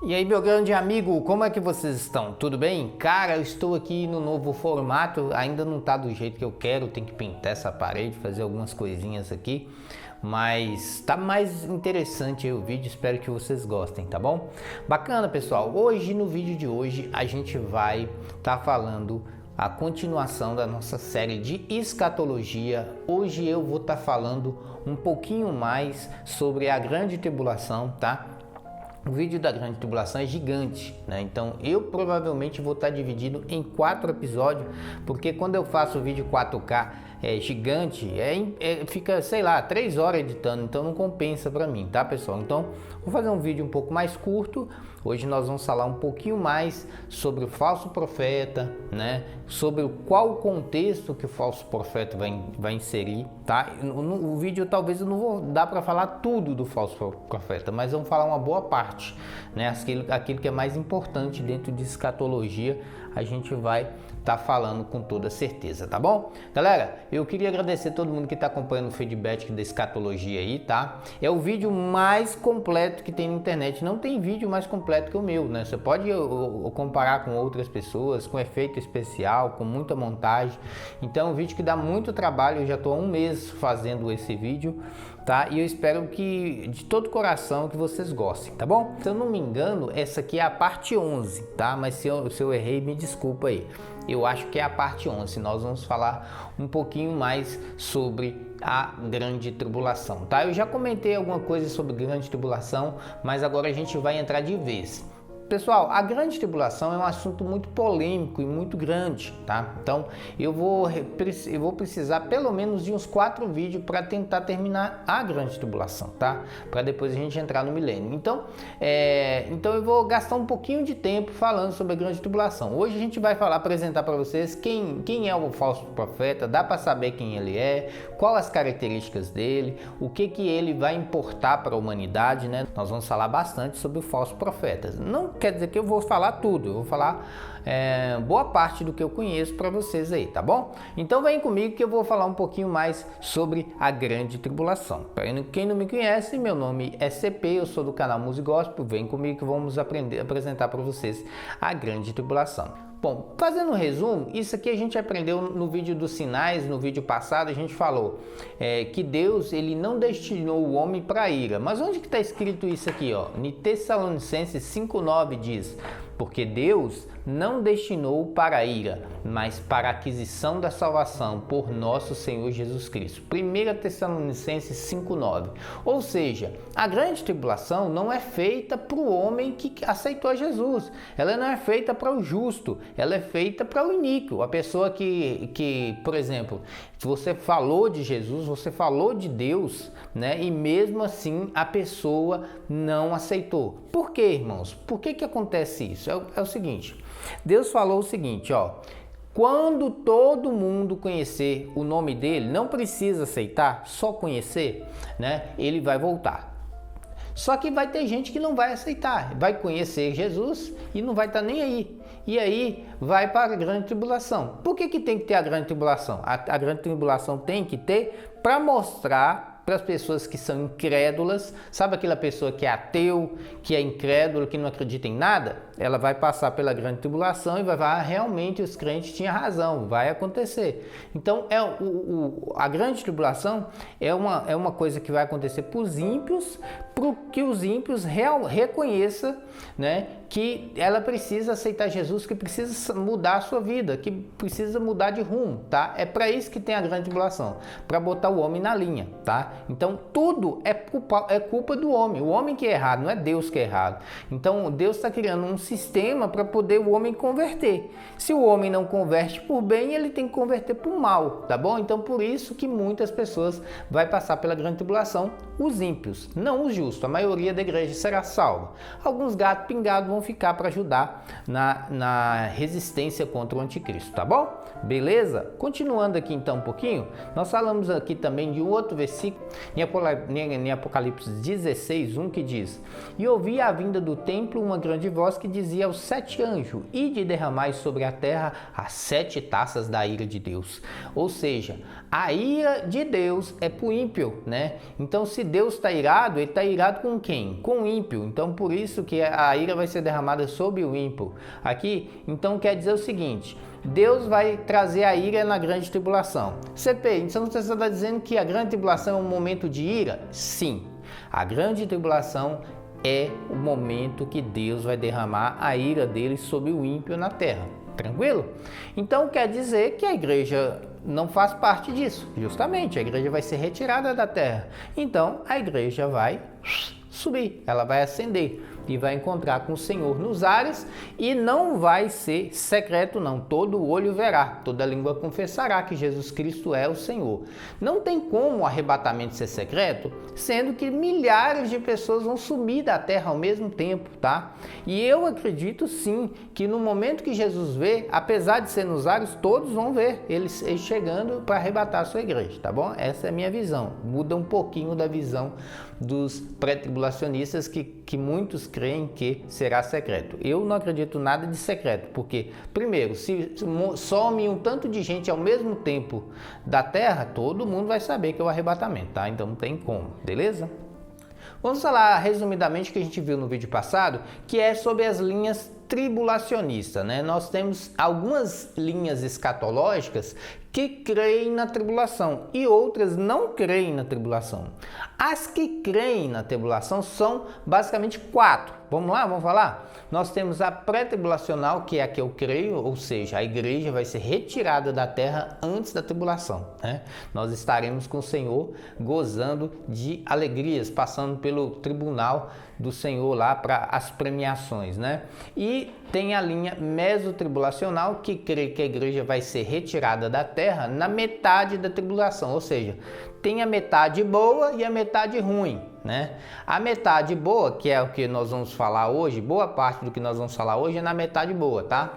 E aí, meu grande amigo, como é que vocês estão? Tudo bem? Cara, eu estou aqui no novo formato, ainda não tá do jeito que eu quero, tem que pintar essa parede, fazer algumas coisinhas aqui, mas tá mais interessante aí o vídeo, espero que vocês gostem, tá bom? Bacana, pessoal. Hoje, no vídeo de hoje, a gente vai estar falando a continuação da nossa série de escatologia. Hoje eu vou estar falando um pouquinho mais sobre a grande tribulação, tá? O vídeo da grande tribulação é gigante, né? Então eu provavelmente vou estar dividido em 4 episódios, porque quando eu faço o vídeo 4K gigante, fica, sei lá, 3 horas editando, então não compensa para mim, tá, pessoal? Então vou fazer um vídeo um pouco mais curto. Hoje nós vamos falar um pouquinho mais sobre o falso profeta, né? Sobre qual o contexto que o falso profeta vai inserir, tá? No vídeo talvez eu não vou dar para falar tudo do falso profeta, mas vamos falar uma boa parte, né? Aquilo que é mais importante dentro de escatologia, a gente vai estar falando com toda certeza, tá bom? Galera, eu queria agradecer a todo mundo que está acompanhando o feedback da escatologia aí, tá? É o vídeo mais completo que tem na internet, não tem vídeo mais completo que o meu, né? Você pode comparar com outras pessoas, com efeito especial, com muita montagem. Então é um vídeo que dá muito trabalho, eu já estou há um mês fazendo esse vídeo, tá? E eu espero que, de todo coração, que vocês gostem, tá bom? Se eu não me engano, essa aqui é a parte 11, tá? Mas se eu errei, me desculpa aí. Eu acho que é a parte 11, nós vamos falar um pouquinho mais sobre a grande tribulação, tá? Eu já comentei alguma coisa sobre grande tribulação, mas agora a gente vai entrar de vez. Pessoal, a grande tribulação é um assunto muito polêmico e muito grande, tá? Então eu vou precisar pelo menos de uns 4 vídeos para tentar terminar a grande tribulação, tá? Para depois a gente entrar no milênio. Então eu vou gastar um pouquinho de tempo falando sobre a grande tribulação. Hoje a gente vai apresentar para vocês quem é o falso profeta, dá para saber quem ele é, quais as características dele, o que ele vai importar para a humanidade, né? Nós vamos falar bastante sobre o falso profeta. Não quer dizer que eu vou falar tudo, eu vou falar boa parte do que eu conheço para vocês aí, tá bom? Então vem comigo que eu vou falar um pouquinho mais sobre a grande tribulação. Para quem não me conhece, meu nome é CP, eu sou do canal Música Gospel, vem comigo que vamos apresentar para vocês a grande tribulação. Bom, fazendo um resumo, isso aqui a gente aprendeu no vídeo dos sinais, no vídeo passado a gente falou que Deus ele não destinou o homem para ira. Mas onde que está escrito isso aqui? Ó? Em Tessalonicenses 5,9 diz: porque Deus não destinou para a ira, mas para a aquisição da salvação por nosso Senhor Jesus Cristo. 1 Tessalonicenses 5,9. Ou seja, a grande tribulação não é feita para o homem que aceitou Jesus. Ela não é feita para o justo, ela é feita para o iníquo. A pessoa que, por exemplo, se você falou de Jesus, você falou de Deus, né? E mesmo assim a pessoa não aceitou. Por quê, irmãos? Por que acontece isso? É o seguinte, Deus falou o seguinte, ó: quando todo mundo conhecer o nome dele, não precisa aceitar, só conhecer, né? Ele vai voltar. Só que vai ter gente que não vai aceitar, vai conhecer Jesus e não vai estar nem aí. E aí vai para a grande tribulação. Por que tem que ter a grande tribulação? A grande tribulação tem que ter para mostrar para as pessoas que são incrédulas, sabe aquela pessoa que é ateu, que é incrédula, que não acredita em nada? Ela vai passar pela grande tribulação e vai falar, realmente os crentes tinham razão, vai acontecer. Então a grande tribulação é uma coisa que vai acontecer para os ímpios, para que os ímpios reconheçam, né, que ela precisa aceitar Jesus, que precisa mudar a sua vida, que precisa mudar de rumo, tá? É para isso que tem a grande tribulação, para botar o homem na linha, tá? Então tudo é culpa do homem, o homem que é errado, não é Deus que é errado. Então Deus está criando um sistema para poder o homem converter. Se o homem não converte por bem, ele tem que converter por mal, tá bom? Então por isso que muitas pessoas vai passar pela grande tribulação, os ímpios, não os justos. A maioria da igreja será salva. Alguns gatos pingados vão ficar para ajudar na resistência contra o anticristo, tá bom? Beleza? Continuando aqui então um pouquinho, nós falamos aqui também de um outro versículo, em Apocalipse 16:1, que diz: e ouvi a vinda do templo uma grande voz que dizia aos 7 anjos: ide derramai sobre a terra as 7 taças da ira de Deus. Ou seja, a ira de Deus é para o ímpio, né? Então se Deus está irado, ele está irado com quem? Com o ímpio. Então, por isso que a ira vai ser derramada sobre o ímpio. Aqui, então, quer dizer o seguinte: Deus vai trazer a ira na grande tribulação. CP, então você está dizendo que a grande tribulação é um momento de ira? Sim, a grande tribulação é o momento que Deus vai derramar a ira dele sobre o ímpio na terra. Tranquilo? Então quer dizer que a igreja não faz parte disso. Justamente, a igreja vai ser retirada da terra. Então a igreja vai subir, ela vai ascender e vai encontrar com o Senhor nos ares, e não vai ser secreto não, todo olho verá, toda língua confessará que Jesus Cristo é o Senhor. Não tem como o arrebatamento ser secreto, sendo que milhares de pessoas vão sumir da terra ao mesmo tempo, tá? E eu acredito sim que no momento que Jesus vê, apesar de ser nos ares, todos vão ver ele chegando para arrebatar a sua igreja, tá bom? Essa é a minha visão, muda um pouquinho da visão dos pré-tribulacionistas que muitos creem que será secreto. Eu não acredito nada de secreto, porque, primeiro, se some um tanto de gente ao mesmo tempo da terra, todo mundo vai saber que é o arrebatamento, tá? Então não tem como, beleza? Vamos falar resumidamente o que a gente viu no vídeo passado, que é sobre as linhas tribulacionistas, né? Nós temos algumas linhas escatológicas que creem na tribulação e outras não creem na tribulação. As que creem na tribulação são basicamente 4. Vamos lá, vamos falar? Nós temos a pré-tribulacional, que é a que eu creio, ou seja, a igreja vai ser retirada da terra antes da tribulação, né? Nós estaremos com o Senhor gozando de alegrias, passando pelo tribunal do Senhor lá para as premiações, né? E tem a linha mesotribulacional, que crê que a igreja vai ser retirada da terra na metade da tribulação, ou seja, tem a metade boa e a metade ruim, né? A metade boa, que é o que nós vamos falar hoje, boa parte do que nós vamos falar hoje é na metade boa, tá?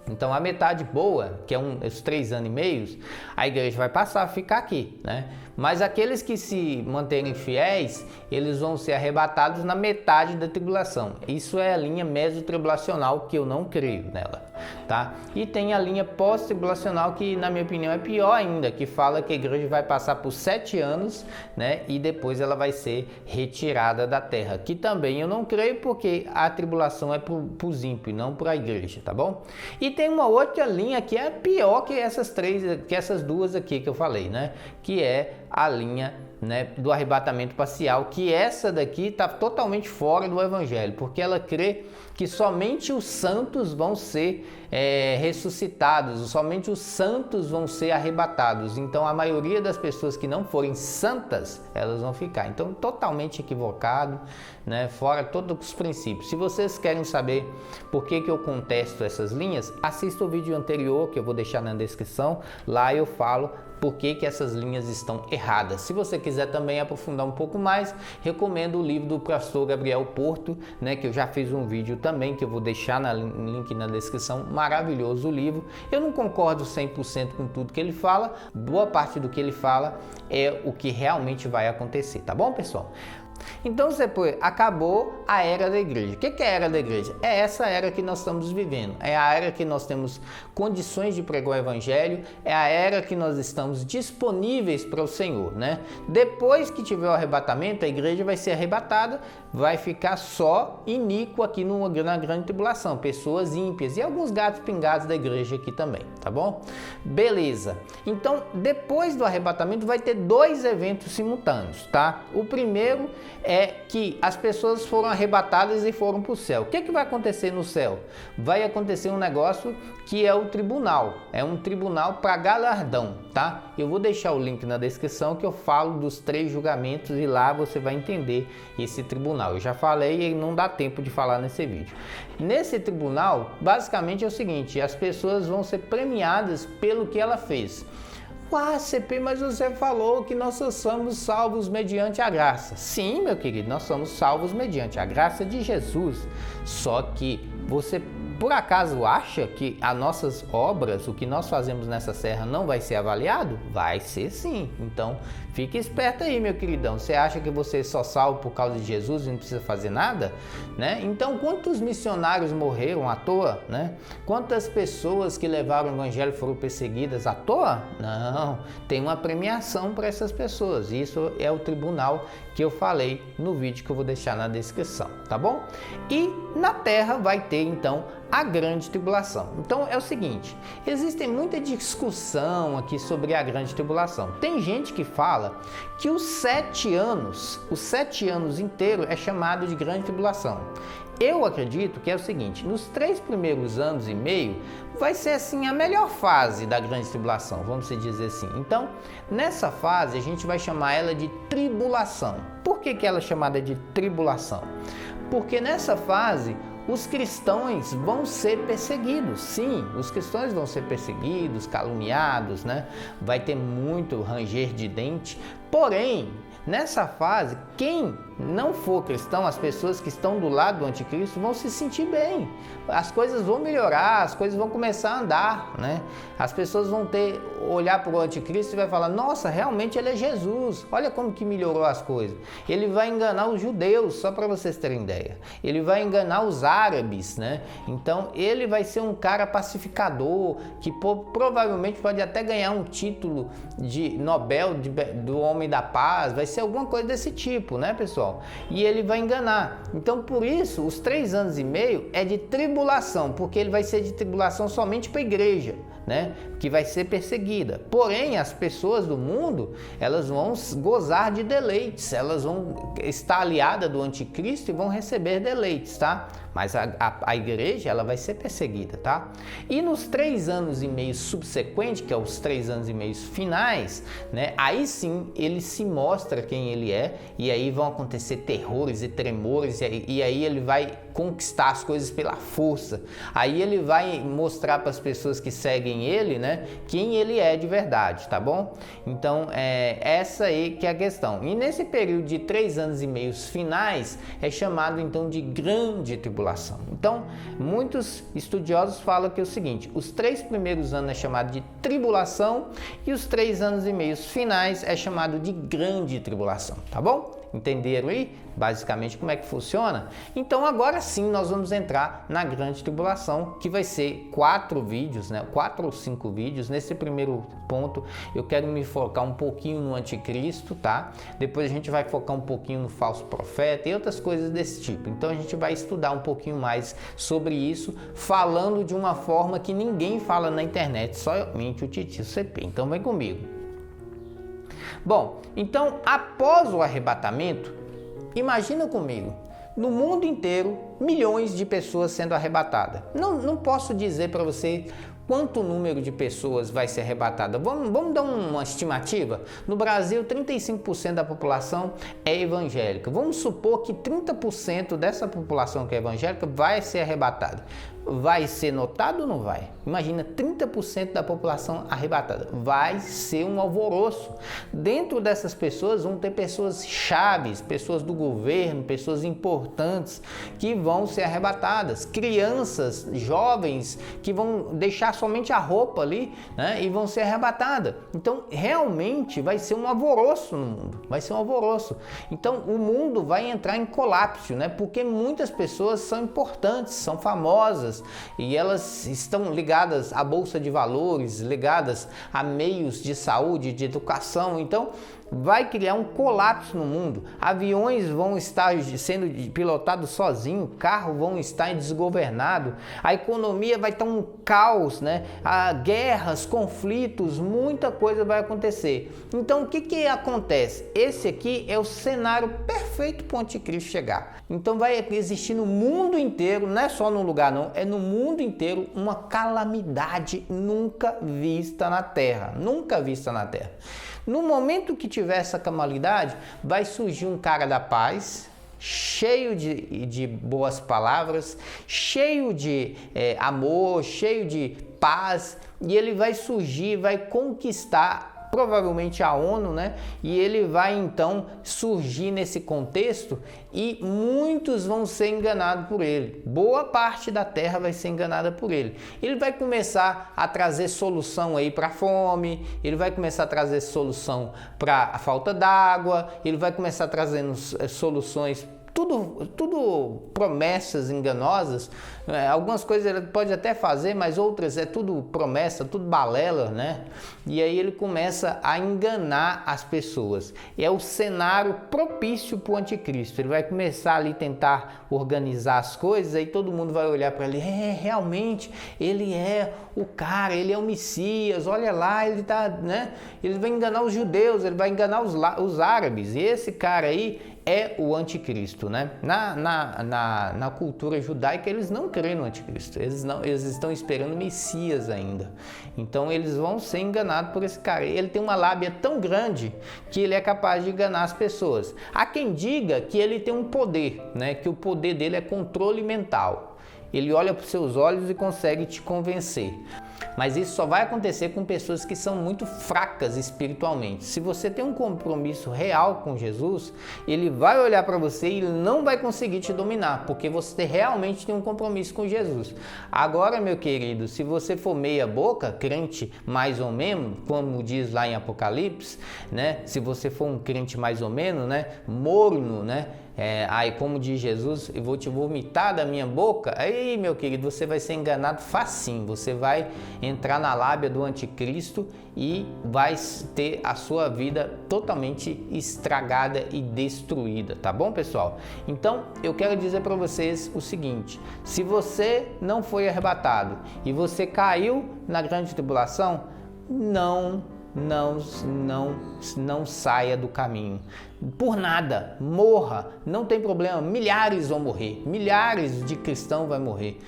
Então a metade boa, que é os 3 anos e meio, a igreja vai passar a ficar aqui, né? Mas aqueles que se manterem fiéis, eles vão ser arrebatados na metade da tribulação. Isso é a linha mesotribulacional, que eu não creio nela, tá? E tem a linha pós-tribulacional, que na minha opinião é pior ainda, que fala que a igreja vai passar por 7 anos, né? E depois ela vai ser retirada da terra, que também eu não creio, porque a tribulação é para os ímpios, não para a igreja, tá bom? E tem uma outra linha que é pior que essas duas aqui que eu falei, né? Que é a linha, né, do arrebatamento parcial, que essa daqui está totalmente fora do evangelho, porque ela crê que somente os santos vão ser ressuscitados, somente os santos vão ser arrebatados. Então a maioria das pessoas que não forem santas, elas vão ficar. Então totalmente equivocado, né, fora todos os princípios. Se vocês querem saber por que eu contesto essas linhas, assista o vídeo anterior, que eu vou deixar na descrição. Lá eu falo por que essas linhas estão erradas. Se você quiser também aprofundar um pouco mais, recomendo o livro do pastor Gabriel Porto, né, que eu já fiz um vídeo também, que eu vou deixar link na descrição. Maravilhoso o livro. Eu não concordo 100% com tudo que ele fala, boa parte do que ele fala é o que realmente vai acontecer, tá bom, pessoal? Então, depois acabou a era da igreja. O que é a era da igreja? É essa era que nós estamos vivendo. É a era que nós temos condições de pregar o evangelho. É a era que nós estamos disponíveis para o Senhor, né? Depois que tiver o arrebatamento, a igreja vai ser arrebatada, vai ficar só iníquo aqui na grande tribulação, pessoas ímpias e alguns gatos pingados da igreja aqui também, tá bom? Beleza. Então, depois do arrebatamento vai ter 2 eventos simultâneos, tá? O primeiro é que as pessoas foram arrebatadas e foram para o céu. O que vai acontecer no céu? Vai acontecer um negócio que é o tribunal. É um tribunal para galardão, tá? Eu vou deixar o link na descrição, que eu falo dos 3 julgamentos e lá você vai entender esse tribunal. Eu já falei e não dá tempo de falar nesse vídeo. Nesse tribunal, basicamente é o seguinte: as pessoas vão ser premiadas pelo que ela fez. CP, mas você falou que nós somos salvos mediante a graça. Sim, meu querido, nós somos salvos mediante a graça de Jesus. Só que você, por acaso, acha que as nossas obras, o que nós fazemos nessa terra, não vai ser avaliado? Vai ser sim. Então, fique esperto aí, meu queridão. Você acha que você é só salvo por causa de Jesus e não precisa fazer nada? Né? Então, quantos missionários morreram à toa? Né? Quantas pessoas que levaram o evangelho foram perseguidas à toa? Não. Não, tem uma premiação para essas pessoas. Isso é o tribunal que eu falei no vídeo que eu vou deixar na descrição, tá bom? E na terra vai ter então a grande tribulação. Então é o seguinte, existe muita discussão aqui sobre a grande tribulação. Tem gente que fala que os 7 anos inteiros é chamado de grande tribulação. Eu acredito que é o seguinte, nos 3 primeiros anos e meio vai ser assim a melhor fase da grande tribulação, vamos dizer assim. Então, nessa fase a gente vai chamar ela de tribulação. Por que ela é chamada de tribulação? Porque nessa fase os cristãos vão ser perseguidos, sim, os cristãos vão ser perseguidos, caluniados, né? Vai ter muito ranger de dente, porém, nessa fase, quem não for cristão, as pessoas que estão do lado do anticristo vão se sentir bem, as coisas vão melhorar, as coisas vão começar a andar, né? As pessoas vão olhar para o anticristo e vai falar, nossa, realmente ele é Jesus, olha como que melhorou as coisas. Ele vai enganar os judeus, só para vocês terem ideia, ele vai enganar os árabes, né? Então ele vai ser um cara pacificador, que provavelmente pode até ganhar um título de Nobel do Homem da Paz, vai ser alguma coisa desse tipo, né, pessoal? E ele vai enganar. Então, por isso, os 3 anos e meio é de tribulação, porque ele vai ser de tribulação somente para a igreja, né? Que vai ser perseguida. Porém, as pessoas do mundo, elas vão gozar de deleites, elas vão estar aliadas do anticristo e vão receber deleites, tá? Mas a igreja, ela vai ser perseguida, tá? E nos 3 anos e meio subsequentes, que é os 3 anos e meio finais, né? Aí sim, ele se mostra quem ele é, e aí vão acontecer terrores e tremores, e aí ele vai conquistar as coisas pela força. Aí ele vai mostrar para as pessoas que seguem ele, né? Quem ele é de verdade, tá bom? Então, essa aí que é a questão. E nesse período de 3 anos e meio finais, é chamado então de grande tribulação. Então, muitos estudiosos falam que é o seguinte, os 3 primeiros anos é chamado de tribulação e os 3 anos e meio finais é chamado de grande tribulação, tá bom? Entenderam aí basicamente como é que funciona? Então agora sim nós vamos entrar na grande tribulação, que vai ser 4 vídeos, né? 4 ou 5 vídeos. Nesse primeiro ponto eu quero me focar um pouquinho no anticristo, tá? Depois a gente vai focar um pouquinho no falso profeta e outras coisas desse tipo. Então a gente vai estudar um pouquinho mais sobre isso, falando de uma forma que ninguém fala na internet, somente o Titio CP. Então vem comigo. Bom, então após o arrebatamento, imagina comigo, no mundo inteiro, milhões de pessoas sendo arrebatadas. Não posso dizer para você quanto número de pessoas vai ser arrebatada. Vamos dar uma estimativa? No Brasil, 35% da população é evangélica. Vamos supor que 30% dessa população que é evangélica vai ser arrebatada. Vai ser notado ou não vai? Imagina 30% da população arrebatada. Vai ser um alvoroço. Dentro dessas pessoas vão ter pessoas chaves, pessoas do governo, pessoas importantes que vão ser arrebatadas. Crianças, jovens que vão deixar somente a roupa ali, né, e vão ser arrebatadas. Então realmente vai ser um alvoroço no mundo. Vai ser um alvoroço. Então o mundo vai entrar em colapso, né? Porque muitas pessoas são importantes, são famosas, e elas estão ligadas à bolsa de valores, ligadas a meios de saúde, de educação. Então vai criar um colapso no mundo. Aviões vão estar sendo pilotados sozinhos, carros vão estar desgovernados, a economia vai estar um caos, né? Guerras, conflitos, muita coisa vai acontecer. Então o que acontece? Esse aqui é o cenário perfeito para o anticristo chegar. Então vai existir no mundo inteiro, não é só num lugar não, é no mundo inteiro uma calamidade nunca vista na Terra, nunca vista na Terra. No momento que tiver essa calamidade, vai surgir um cara da paz, cheio de boas palavras, cheio de amor, cheio de paz, e ele vai surgir, vai conquistar provavelmente a ONU, né? E ele vai então surgir nesse contexto e muitos vão ser enganados por ele. Boa parte da terra vai ser enganada por ele. Ele vai começar a trazer solução aí para a fome, ele vai começar a trazer solução para a falta d'água, ele vai começar trazendo soluções tudo promessas enganosas. Algumas coisas ele pode até fazer, mas outras é tudo promessa, tudo balela, né? E aí ele começa a enganar as pessoas. É o cenário propício para o anticristo. Ele vai começar ali tentar organizar as coisas, aí todo mundo vai olhar para ele, realmente, ele é o cara, ele é o Messias, olha lá, ele tá, né? Ele vai enganar os judeus, ele vai enganar os árabes, e esse cara aí é o anticristo, né? Na cultura judaica eles não creem no anticristo, eles estão esperando o Messias ainda. Então eles vão ser enganados por esse cara. Ele tem uma lábia tão grande que ele é capaz de enganar as pessoas. Há quem diga que ele tem um poder, né? Que o poder dele é controle mental. Ele olha para os seus olhos e consegue te convencer. Mas isso só vai acontecer com pessoas que são muito fracas espiritualmente. Se você tem um compromisso real com Jesus, ele vai olhar para você e ele não vai conseguir te dominar, porque você realmente tem um compromisso com Jesus. Agora, meu querido, se você for meia boca, crente mais ou menos, como diz lá em Apocalipse, né? Se você for um crente mais ou menos, né? Morno, né? Aí como diz Jesus, eu vou te vomitar da minha boca. Aí, meu querido, você vai ser enganado facinho. Você vai entrar na lábia do anticristo e vai ter a sua vida totalmente estragada e destruída, tá bom, pessoal? Então, eu quero dizer para vocês o seguinte: se você não foi arrebatado e você caiu na grande tribulação, não saia do caminho. Por nada, morra, não tem problema, milhares vão morrer, milhares de cristãos vão morrer.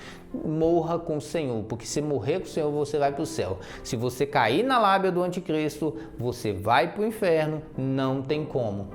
Morra com o Senhor, porque se morrer com o Senhor, você vai para o céu. Se você cair na lábia do anticristo, você vai para o inferno, não tem como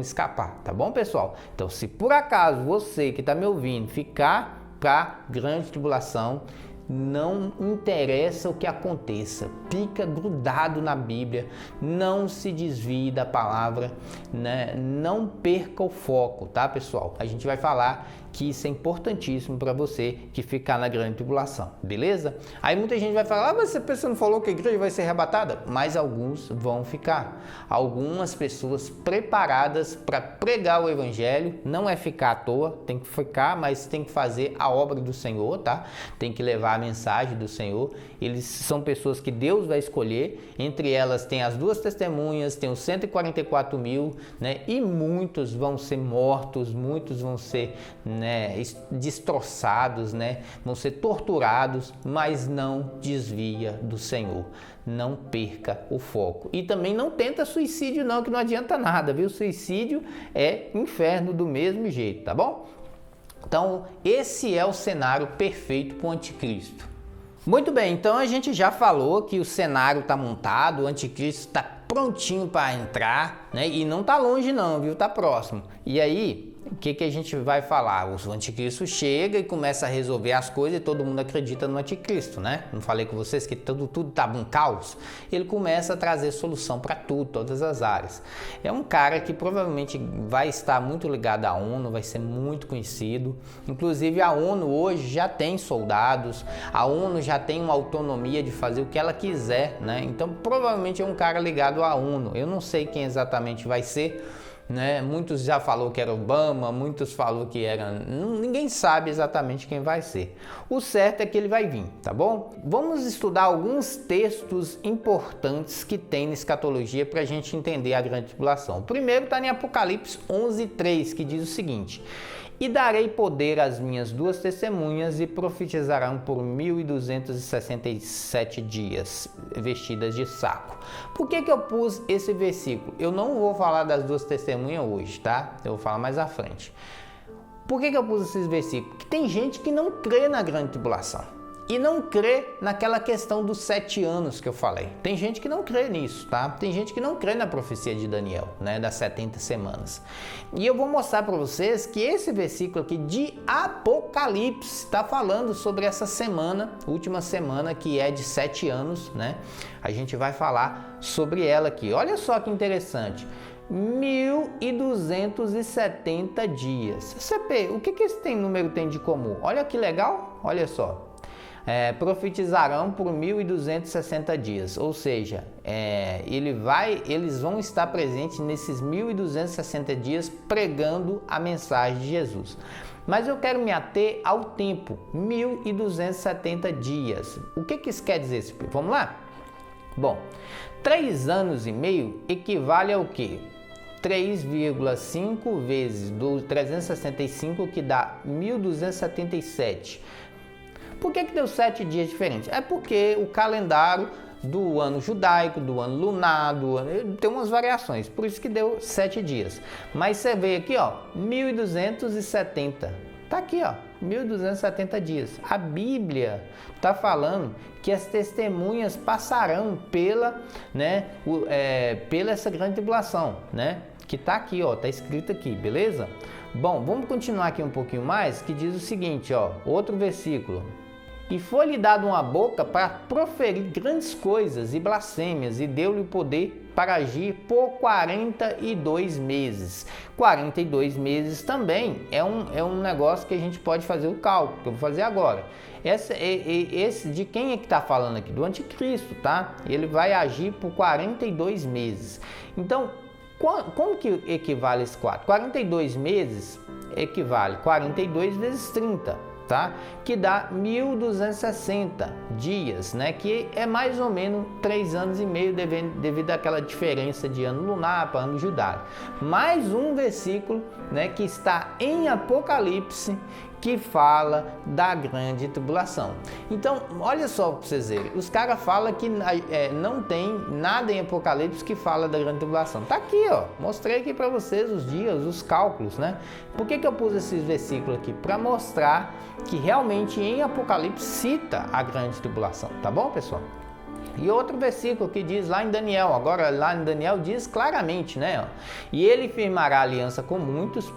escapar, tá bom, pessoal? Então, se por acaso você que está me ouvindo ficar para grande tribulação, não interessa o que aconteça, fica grudado na Bíblia, não se desvie da palavra, né? Não perca o foco, tá, pessoal? A gente vai falar que isso é importantíssimo para você que ficar na grande tribulação, beleza? Aí muita gente vai falar, mas você não falou que a igreja vai ser arrebatada? Mas alguns vão ficar. Algumas pessoas preparadas para pregar o evangelho, não é ficar à toa, tem que ficar, mas tem que fazer a obra do Senhor, tá? Tem que levar a mensagem do Senhor. Eles são pessoas que Deus vai escolher, entre elas tem as 2 testemunhas, tem os 144 mil, né? E muitos vão ser mortos, muitos vão ser, né, destroçados, né? Vão ser torturados, mas não desvia do Senhor. Não perca o foco. E também não tenta suicídio não, que não adianta nada, viu? Suicídio é inferno do mesmo jeito, tá bom? Então, esse é o cenário perfeito para o anticristo. Muito bem, então a gente já falou que o cenário está montado, o anticristo está prontinho para entrar, né? E não está longe não, viu? Está próximo. E aí, o que a gente vai falar? O anticristo chega e começa a resolver as coisas e todo mundo acredita no anticristo, né? Não falei com vocês que tudo tá um caos? Ele começa a trazer solução para tudo, todas as áreas. É um cara que provavelmente vai estar muito ligado à ONU, vai ser muito conhecido. Inclusive a ONU hoje já tem soldados, a ONU já tem uma autonomia de fazer o que ela quiser, né? Então provavelmente é um cara ligado à ONU. Eu não sei quem exatamente vai ser, né? Muitos já falou que era Obama, muitos falou que era... Ninguém sabe exatamente quem vai ser. O certo é que ele vai vir, tá bom? Vamos estudar alguns textos importantes que tem na escatologia para a gente entender a grande tribulação. O primeiro está em Apocalipse 11:3, que diz o seguinte: e darei poder às minhas 2 testemunhas e profetizarão por 1267 dias, vestidas de saco. Por que eu pus esse versículo? Eu não vou falar das 2 testemunhas hoje, tá? Eu vou falar mais à frente. Por que eu pus esses versículos? Porque tem gente que não crê na grande tribulação. E não crê naquela questão dos 7 anos que eu falei. Tem gente que não crê nisso, tá? Tem gente que não crê na profecia de Daniel, né? Das 70 semanas. E eu vou mostrar para vocês que esse versículo aqui de Apocalipse está falando sobre essa semana, última semana, que é de 7 anos, né? A gente vai falar sobre ela aqui. Olha só que interessante. 1270 dias. CP, o que esse número tem de comum? Olha que legal, olha só. profetizarão por 1260 dias, ou seja, eles vão estar presentes nesses 1260 dias pregando a mensagem de Jesus. Mas eu quero me ater ao tempo, 1270 dias. O que isso quer dizer? Vamos lá? Bom, 3 anos e meio equivale ao quê? 3,5 vezes do 365, que dá 1277. Por que deu 7 dias diferentes? É porque o calendário do ano judaico, do ano lunar, tem umas variações, por isso que deu 7 dias. Mas você vê aqui, ó, 1270. Tá aqui, ó, 1270 dias. A Bíblia tá falando que as testemunhas passarão pela essa grande tribulação, né? Que tá aqui, ó, tá escrito aqui, beleza? Bom, vamos continuar aqui um pouquinho mais, que diz o seguinte, ó, outro versículo. E foi-lhe dado uma boca para proferir grandes coisas e blasfêmias, e deu-lhe o poder para agir por 42 meses. 42 meses também é um negócio que a gente pode fazer o cálculo, que eu vou fazer agora. Esse de quem é que está falando aqui? Do anticristo, tá? Ele vai agir por 42 meses. Então, como que equivale esse 4? 42 meses equivale 42 vezes 30, tá? Que dá 1260 dias, né? Que é mais ou menos 3 anos e meio devido àquela diferença de ano lunar para ano judaico. Mais um versículo, né, que está em Apocalipse, que fala da grande tribulação. Então, olha só para vocês verem, os caras falam que não tem nada em Apocalipse que fala da grande tribulação. Tá aqui, ó, mostrei aqui para vocês os dias, os cálculos, né? Por que eu pus esses versículos aqui? Para mostrar que realmente em Apocalipse cita a grande tribulação, tá bom, pessoal? E outro versículo que diz lá em Daniel, agora lá em Daniel diz claramente, né? E ele firmará aliança com muitos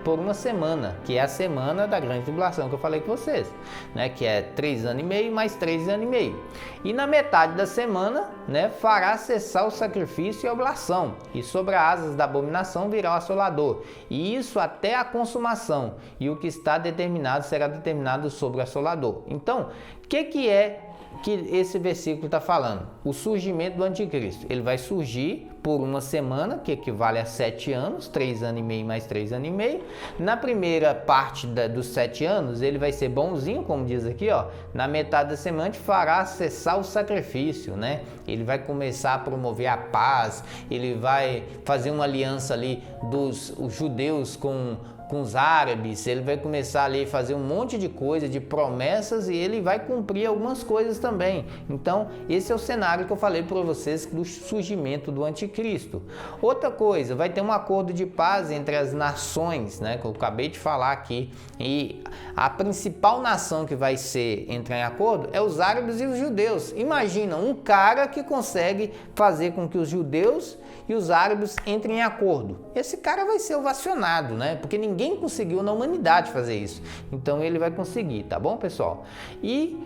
por uma semana, que é a semana da grande tribulação que eu falei com vocês, né? Que é 3 anos e meio mais 3 anos e meio. E na metade da semana, né, fará cessar o sacrifício e a oblação, e sobre as asas da abominação virá o assolador, e isso até a consumação, e o que está determinado será determinado sobre o assolador. Então, o que é que esse versículo está falando? O surgimento do anticristo. Ele vai surgir por uma semana, que equivale a 7 anos, 3 anos e meio mais 3 anos e meio. Na primeira parte dos 7 anos, ele vai ser bonzinho, como diz aqui, ó. Na metade da semana, fará cessar o sacrifício, né? Ele vai começar a promover a paz, ele vai fazer uma aliança ali os judeus com os árabes, ele vai começar ali a fazer um monte de coisa, de promessas, e ele vai cumprir algumas coisas também. Então, esse é o cenário que eu falei para vocês do surgimento do anticristo. Outra coisa, vai ter um acordo de paz entre as nações, né, que eu acabei de falar aqui, e a principal nação que vai entrar em acordo é os árabes e os judeus. Imagina, um cara que consegue fazer com que os judeus e os árabes entrem em acordo. Esse cara vai ser ovacionado, né? Porque ninguém conseguiu na humanidade fazer isso. Então ele vai conseguir, tá bom, pessoal? E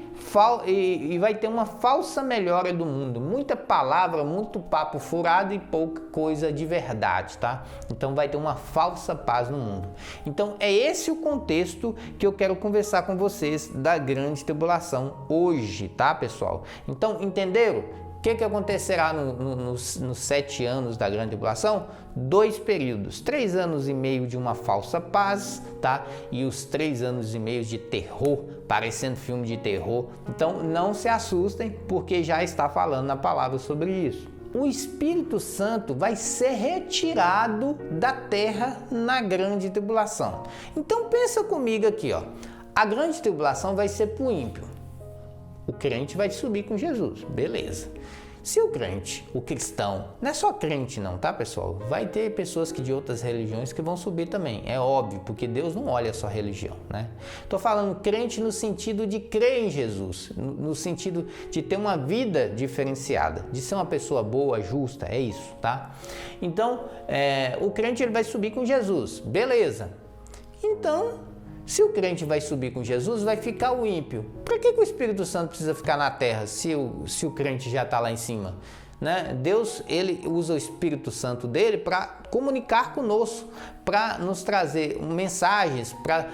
vai ter uma falsa melhora do mundo. Muita palavra, muito papo furado e pouca coisa de verdade, tá? Então vai ter uma falsa paz no mundo. Então é esse o contexto que eu quero conversar com vocês da grande tribulação hoje, tá, pessoal? Então, entenderam? O que acontecerá nos 7 anos da grande tribulação? 2 períodos, 3 anos e meio de uma falsa paz, tá? E os 3 anos e meio de terror, parecendo filme de terror. Então não se assustem, porque já está falando na palavra sobre isso. O Espírito Santo vai ser retirado da terra na grande tribulação. Então pensa comigo aqui, ó. A grande tribulação vai ser para o ímpio. O crente vai subir com Jesus, beleza. Se o crente, o cristão, não é só crente não, tá, pessoal? Vai ter pessoas de outras religiões que vão subir também, é óbvio, porque Deus não olha só a religião, né? Tô falando crente no sentido de crer em Jesus, no sentido de ter uma vida diferenciada, de ser uma pessoa boa, justa, é isso, tá? Então, o crente ele vai subir com Jesus, beleza. Então, se o crente vai subir com Jesus, vai ficar o ímpio. Para que o Espírito Santo precisa ficar na terra se o crente já está lá em cima? Né? Deus ele usa o Espírito Santo dele para comunicar conosco, para nos trazer mensagens, para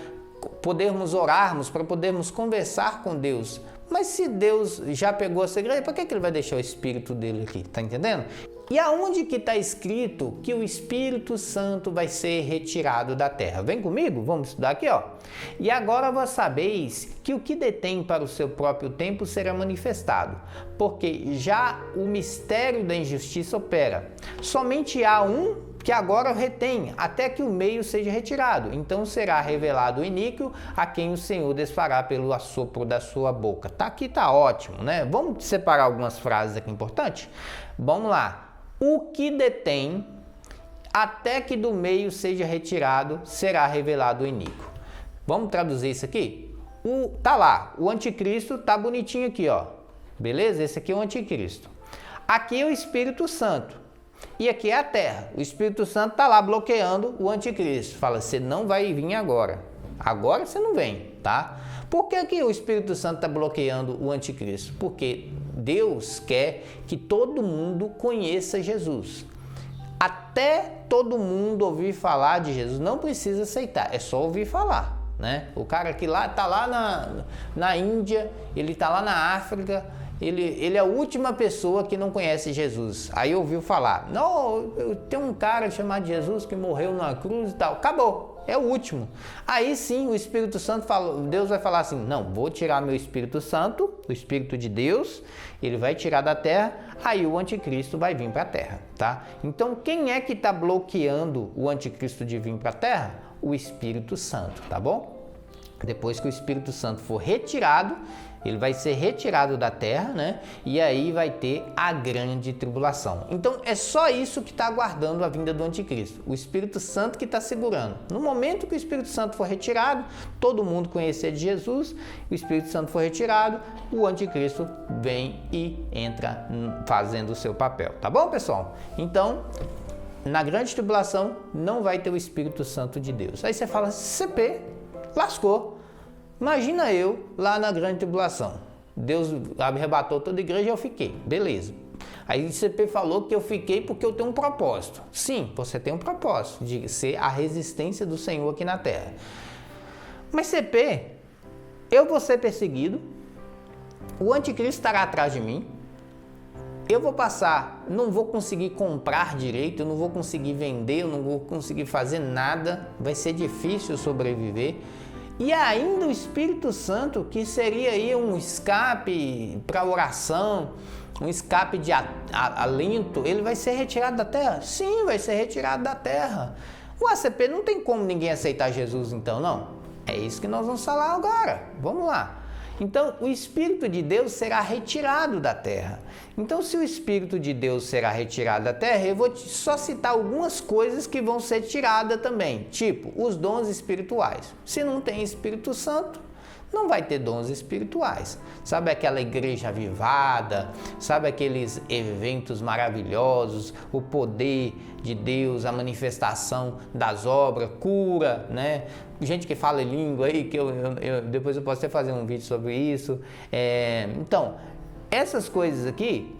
podermos orarmos, para podermos conversar com Deus. Mas se Deus já pegou essa igreja, para que ele vai deixar o Espírito dele aqui? Tá entendendo? E aonde que está escrito que o Espírito Santo vai ser retirado da terra? Vem comigo, vamos estudar aqui, ó. E agora vós sabeis que o que detém para o seu próprio tempo será manifestado, porque já o mistério da injustiça opera. Somente há um que agora retém, até que o meio seja retirado. Então será revelado o iníquo, a quem o Senhor desfará pelo assopro da sua boca. Tá aqui, tá ótimo, né? Vamos separar algumas frases aqui importantes? Vamos lá. O que detém, até que do meio seja retirado, será revelado o iníquo. Vamos traduzir isso aqui? Tá lá, o anticristo tá bonitinho aqui, ó. Beleza? Esse aqui é o anticristo. Aqui é o Espírito Santo. E aqui é a terra. O Espírito Santo está lá bloqueando o anticristo. Fala, você não vai vir agora. Agora você não vem, tá? Por que que o Espírito Santo está bloqueando o anticristo? Porque Deus quer que todo mundo conheça Jesus. Até todo mundo ouvir falar de Jesus. Não precisa aceitar, é só ouvir falar, né? O cara que lá está lá na Índia, ele está lá na África, ele é a última pessoa que não conhece Jesus. Aí ouviu falar, não, tem um cara chamado Jesus que morreu na cruz e tal. Acabou, é o último. Aí sim o Espírito Santo fala, Deus vai falar assim, não, vou tirar meu Espírito Santo, o Espírito de Deus, ele vai tirar da terra, aí o anticristo vai vir para a terra, tá? Então quem é que está bloqueando o anticristo de vir para a terra? O Espírito Santo, tá bom? Depois que o Espírito Santo for retirado, ele vai ser retirado da terra, né? E aí vai ter a grande tribulação. Então é só isso que está aguardando a vinda do anticristo. O Espírito Santo que está segurando. No momento que o Espírito Santo for retirado, todo mundo conhecer de Jesus, o Espírito Santo for retirado, o anticristo vem e entra fazendo o seu papel. Tá bom, pessoal? Então, na grande tribulação não vai ter o Espírito Santo de Deus. Aí você fala, CP, lascou. Imagina eu lá na grande tribulação. Deus arrebatou toda a igreja e eu fiquei. Beleza. Aí o CP falou que eu fiquei porque eu tenho um propósito. Sim, você tem um propósito de ser a resistência do Senhor aqui na terra. Mas CP, eu vou ser perseguido, o anticristo estará atrás de mim, eu vou passar, não vou conseguir comprar direito, eu não vou conseguir vender, eu não vou conseguir fazer nada, vai ser difícil sobreviver. E ainda o Espírito Santo, que seria aí um escape para oração, um escape de alento, ele vai ser retirado da terra? Sim, vai ser retirado da terra. O ACP não tem como ninguém aceitar Jesus então, não? É isso que nós vamos falar agora. Vamos lá. Então, o Espírito de Deus será retirado da terra. Então, se o Espírito de Deus será retirado da terra, eu vou só citar algumas coisas que vão ser tiradas também. Tipo, os dons espirituais. Se não tem Espírito Santo, não vai ter dons espirituais. Sabe aquela igreja avivada? Sabe aqueles eventos maravilhosos? O poder de Deus, a manifestação das obras, cura, né? Gente que fala em língua aí, que depois eu posso até fazer um vídeo sobre isso. Então, essas coisas aqui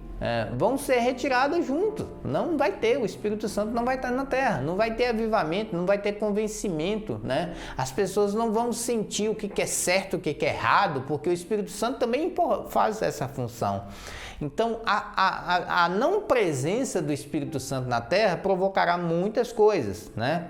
vão ser retiradas junto. Não vai ter, o Espírito Santo não vai estar na terra, não vai ter avivamento, não vai ter convencimento, né? As pessoas não vão sentir o que é certo, o que é errado, porque o Espírito Santo também faz essa função. Então, a não presença do Espírito Santo na terra provocará muitas coisas, né?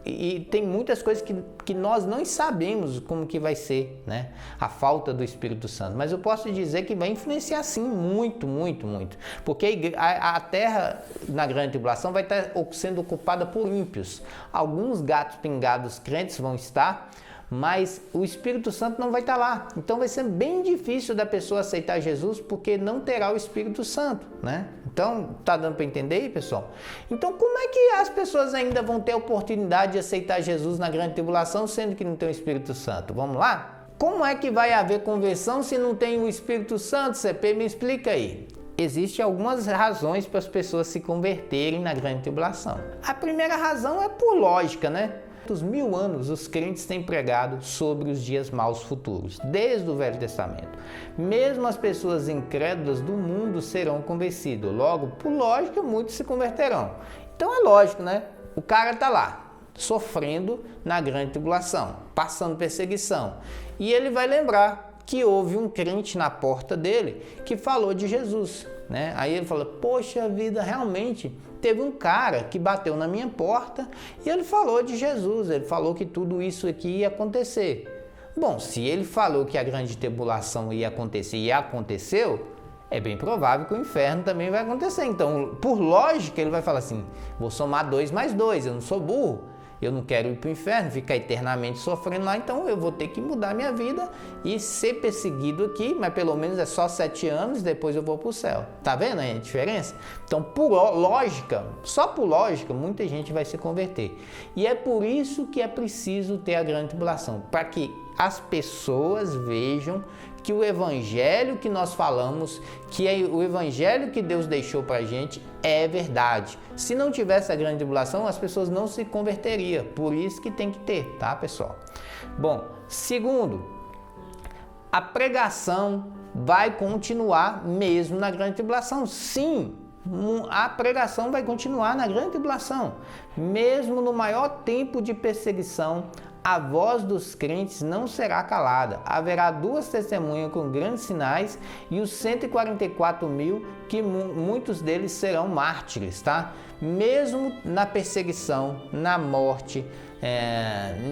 E tem muitas coisas que nós não sabemos como que vai ser, né? A falta do Espírito Santo. Mas eu posso dizer que vai influenciar sim muito, muito, muito. Porque a terra na grande tribulação vai estar sendo ocupada por ímpios. Alguns gatos pingados crentes vão estar, mas o Espírito Santo não vai estar lá. Então vai ser bem difícil da pessoa aceitar Jesus porque não terá o Espírito Santo, né? Então, tá dando para entender aí, pessoal? Então, como é que as pessoas ainda vão ter a oportunidade de aceitar Jesus na grande tribulação, sendo que não tem o Espírito Santo? Vamos lá? Como é que vai haver conversão se não tem o Espírito Santo, CP? Me explica aí. Existem algumas razões para as pessoas se converterem na grande tribulação. A primeira razão é por lógica, né? Dos 1000 anos, os crentes têm pregado sobre os dias maus futuros, desde o Velho Testamento. Mesmo as pessoas incrédulas do mundo serão convencidas. Logo, por lógica, muitos se converterão. Então é lógico, né? O cara tá lá, sofrendo na grande tribulação, passando perseguição. E ele vai lembrar que houve um crente na porta dele que falou de Jesus, né? Aí ele fala, poxa vida, realmente teve um cara que bateu na minha porta e ele falou de Jesus, ele falou que tudo isso aqui ia acontecer. Bom, se ele falou que a grande tribulação ia acontecer e aconteceu, é bem provável que o inferno também vai acontecer. Então, por lógica, ele vai falar assim, vou somar 2 mais 2, eu não sou burro, eu não quero ir para o inferno, ficar eternamente sofrendo lá, então eu vou ter que mudar minha vida e ser perseguido aqui, mas pelo menos é só 7 anos, depois eu vou para o céu. Tá vendo aí a diferença? Então, por lógica, só por lógica, muita gente vai se converter. E é por isso que é preciso ter a grande tribulação, para que as pessoas vejam que o evangelho que nós falamos, que é o evangelho que Deus deixou para a gente, é verdade. Se não tivesse a grande tribulação, as pessoas não se converteriam. Por isso que tem que ter, tá, pessoal? Bom, segundo, a pregação vai continuar mesmo na grande tribulação. Sim, a pregação vai continuar na grande tribulação. Mesmo no maior tempo de perseguição, a voz dos crentes não será calada. Haverá 2 testemunhas com grandes sinais e os 144 mil, que muitos deles serão mártires, tá? Mesmo na perseguição, na morte,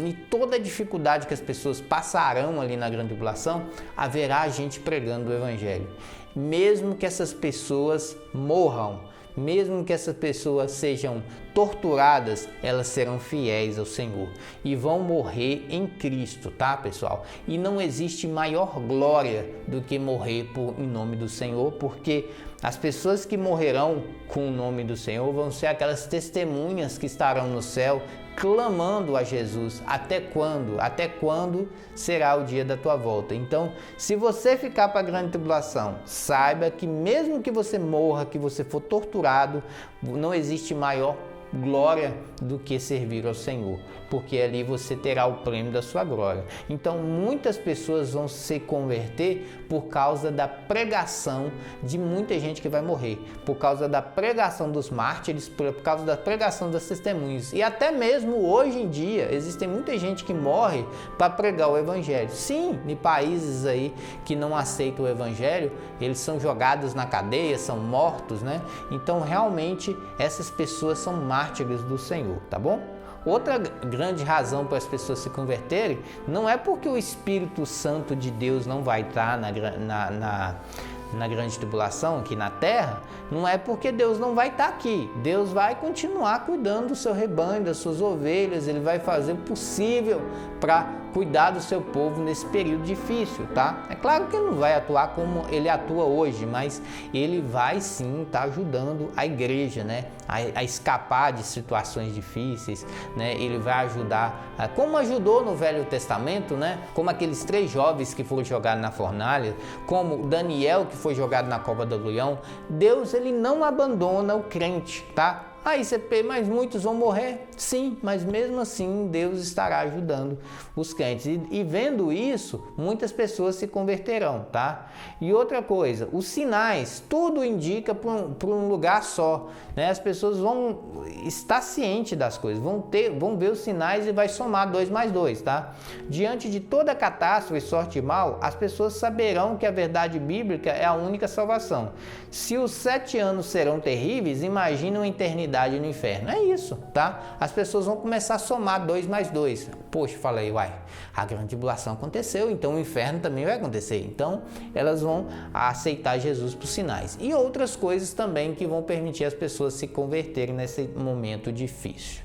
e toda a dificuldade que as pessoas passarão ali na grande tribulação, haverá gente pregando o evangelho. Mesmo que essas pessoas morram, mesmo que essas pessoas sejam torturadas, elas serão fiéis ao Senhor e vão morrer em Cristo, tá, pessoal? E não existe maior glória do que morrer em nome do Senhor, porque as pessoas que morrerão com o nome do Senhor vão ser aquelas testemunhas que estarão no céu clamando a Jesus. Até quando? Até quando será o dia da tua volta? Então, se você ficar para a grande tribulação, saiba que mesmo que você morra, que você for torturado, não existe maior glória do que servir ao Senhor, porque ali você terá o prêmio da sua glória. Então muitas pessoas vão se converter por causa da pregação de muita gente que vai morrer, por causa da pregação dos mártires, por causa da pregação das testemunhas. E até mesmo hoje em dia existem muita gente que morre para pregar o evangelho. Sim, em países aí que não aceitam o evangelho, eles são jogados na cadeia, são mortos, né? Então realmente essas pessoas são mártires do Senhor, tá bom? Outra grande razão para as pessoas se converterem não é porque o Espírito Santo de Deus não vai estar na grande tribulação aqui na terra, não é porque Deus não vai estar aqui. Deus vai continuar cuidando do seu rebanho, das suas ovelhas, ele vai fazer o possível para cuidar do seu povo nesse período difícil, tá? É claro que ele não vai atuar como ele atua hoje, mas ele vai sim estar ajudando a igreja, né? A escapar de situações difíceis, né? Ele vai ajudar, como ajudou no Velho Testamento, né? Como aqueles 3 jovens que foram jogados na fornalha, como Daniel que foi jogado na cova do leão. Deus, ele não abandona o crente, tá? Aí você pensa, mas muitos vão morrer? Sim, mas mesmo assim Deus estará ajudando os crentes. E vendo isso, muitas pessoas se converterão, tá? E outra coisa, os sinais, tudo indica para um lugar só, né? As pessoas vão estar cientes das coisas, vão ver os sinais e vai somar 2 mais 2, tá? Diante de toda catástrofe, sorte e mal, as pessoas saberão que a verdade bíblica é a única salvação. Se os 7 anos serão terríveis, imagine uma eternidade no inferno. É isso, tá? As pessoas vão começar a somar 2 mais 2. Poxa, falei, uai, a grande tribulação aconteceu, então o inferno também vai acontecer. Então, elas vão aceitar Jesus por sinais. E outras coisas também que vão permitir as pessoas se converterem nesse momento difícil.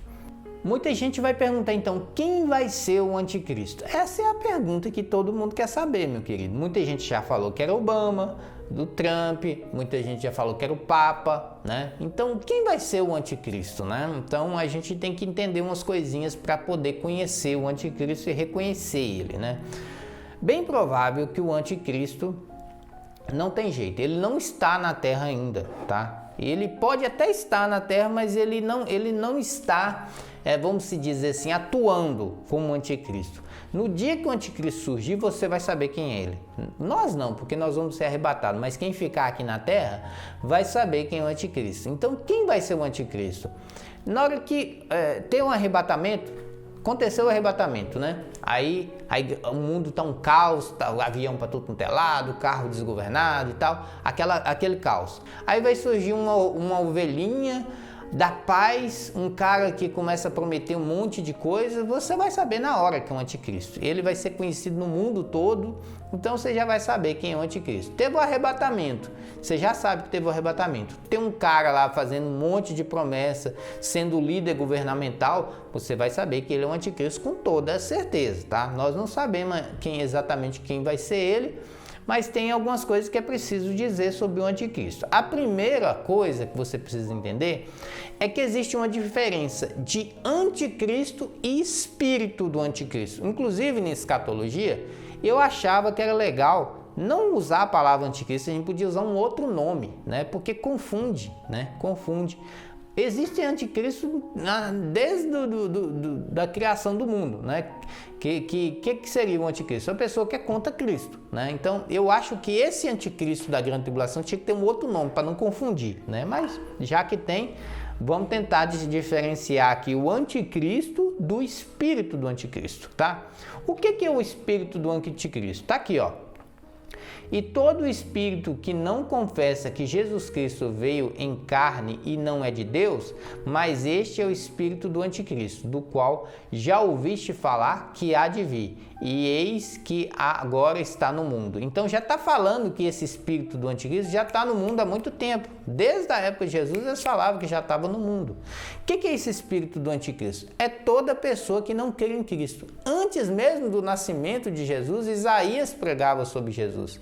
Muita gente vai perguntar, então, quem vai ser o anticristo? Essa é a pergunta que todo mundo quer saber, meu querido. Muita gente já falou que era Obama, do Trump, muita gente já falou que era o Papa, né? Então, quem vai ser o anticristo, né? Então, a gente tem que entender umas coisinhas para poder conhecer o anticristo e reconhecer ele, né? Bem provável que o anticristo não tem jeito, ele não está na Terra ainda, tá? Ele pode até estar na Terra, mas ele não está, vamos se dizer assim, atuando como anticristo. No dia que o anticristo surgir, você vai saber quem é ele. Nós não, porque nós vamos ser arrebatados, mas quem ficar aqui na Terra vai saber quem é o anticristo. Então, quem vai ser o anticristo? Na hora que tem um arrebatamento, aconteceu o arrebatamento, né? Aí o mundo tá um caos, tá o avião para tudo quanto é lado, carro desgovernado e tal, aquele caos. Aí vai surgir uma ovelhinha da paz, um cara que começa a prometer um monte de coisa. Você vai saber na hora que é o anticristo. Ele vai ser conhecido no mundo todo, então você já vai saber quem é o anticristo. Teve o arrebatamento, você já sabe que teve o arrebatamento. Tem um cara lá fazendo um monte de promessa, sendo líder governamental, você vai saber que ele é o anticristo com toda certeza, tá? Nós não sabemos exatamente quem vai ser ele, mas tem algumas coisas que é preciso dizer sobre o anticristo. A primeira coisa que você precisa entender é que existe uma diferença de anticristo e espírito do anticristo. Inclusive, na escatologia, eu achava que era legal não usar a palavra anticristo, a gente podia usar um outro nome, né? Porque confunde, né? Confunde. Existe anticristo desde da criação do mundo, né? Que seria o anticristo? É uma pessoa que é contra Cristo, né? Então, eu acho que esse anticristo da grande tribulação tinha que ter um outro nome para não confundir, né? Mas já que tem, vamos tentar diferenciar aqui o anticristo do espírito do anticristo, tá? O que é o espírito do anticristo? Tá aqui, ó. E todo espírito que não confessa que Jesus Cristo veio em carne e não é de Deus, mas este é o espírito do anticristo, do qual já ouviste falar que há de vir, e eis que agora está no mundo. Então já está falando que esse espírito do anticristo já está no mundo há muito tempo. Desde a época de Jesus eles falavam que já estava no mundo. O que é esse espírito do anticristo? É toda pessoa que não crê em Cristo. Antes mesmo do nascimento de Jesus, Isaías pregava sobre Jesus.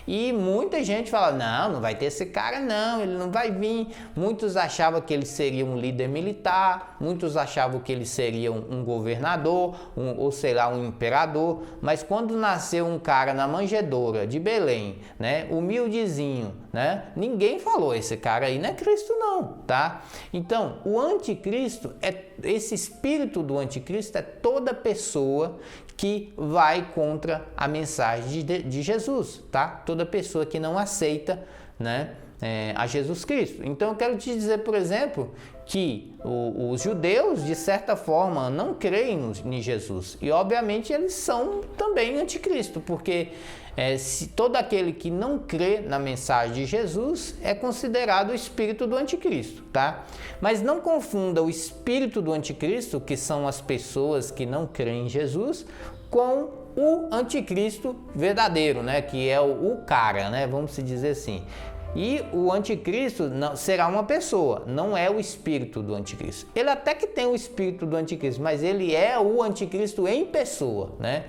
E muita gente fala, não vai ter esse cara não, ele não vai vir. Muitos achavam que ele seria um líder militar, muitos achavam que ele seria um governador, ou sei lá, um imperador. Mas quando nasceu um cara na manjedoura de Belém, né, humildezinho, né, ninguém falou, esse cara aí não é Cristo não, tá? Então, o anticristo, esse espírito do anticristo é toda pessoa que vai contra a mensagem de Jesus, tá? Toda pessoa que não aceita, né, a Jesus Cristo. Então eu quero te dizer, por exemplo, que os judeus, de certa forma, não creem em Jesus. E obviamente eles são também anticristo, porque se todo aquele que não crê na mensagem de Jesus é considerado o espírito do anticristo, tá? Mas não confunda o espírito do anticristo, que são as pessoas que não creem em Jesus, com o anticristo verdadeiro, né? Que é o cara, né? Vamos dizer assim. E o anticristo será uma pessoa, não é o espírito do anticristo. Ele até que tem o espírito do anticristo, mas ele é o anticristo em pessoa, né?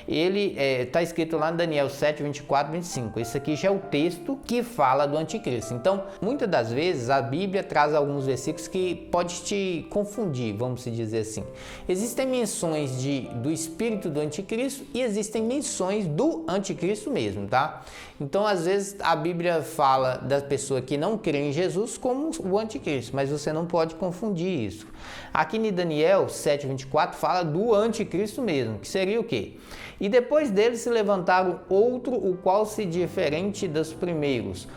Ele está escrito lá em Daniel 7, 24, 25. Esse aqui já é o texto que fala do anticristo. Então, muitas das vezes a Bíblia traz alguns versículos que pode te confundir, vamos dizer assim. Existem menções do espírito do anticristo e existem menções do anticristo mesmo, tá? Então, às vezes a Bíblia fala da pessoa que não crê em Jesus como o anticristo, mas você não pode confundir isso. Aqui em Daniel 7, 24 fala do anticristo mesmo, que seria o quê? E depois dele se levantaram outro, o qual se diferente dos primeiros,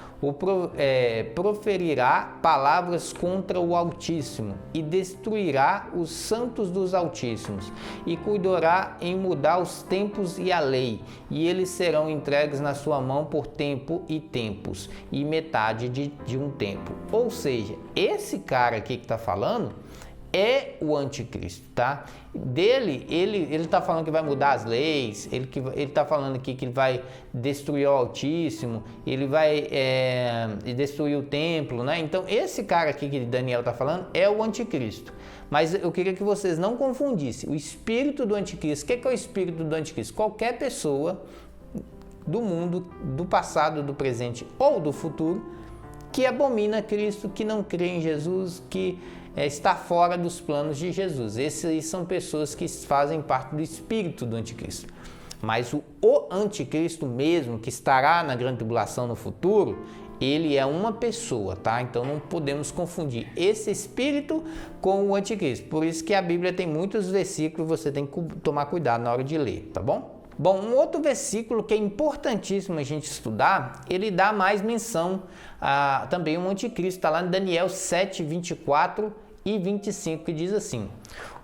proferirá palavras contra o Altíssimo e destruirá os santos dos Altíssimos e cuidará em mudar os tempos e a lei, e eles serão entregues na sua mão por tempo e tempos e metade de um tempo. Ou seja, esse cara aqui que está falando é o anticristo, tá? Ele está falando que vai mudar as leis, ele está falando aqui que ele vai destruir o Altíssimo, ele vai destruir o templo, né? Então, esse cara aqui que Daniel está falando é o anticristo. Mas eu queria que vocês não confundissem o espírito do anticristo. O que é o espírito do anticristo? Qualquer pessoa do mundo, do passado, do presente ou do futuro, que abomina Cristo, que não crê em Jesus, que está fora dos planos de Jesus. Esses são pessoas que fazem parte do espírito do anticristo. Mas o anticristo mesmo, que estará na grande tribulação no futuro, ele é uma pessoa, tá? Então não podemos confundir esse espírito com o anticristo. Por isso que a Bíblia tem muitos versículos, você tem que tomar cuidado na hora de ler, tá bom? Bom, um outro versículo que é importantíssimo a gente estudar, ele dá mais menção a também um anticristo, está lá em Daniel 7, 24 e 25, que diz assim: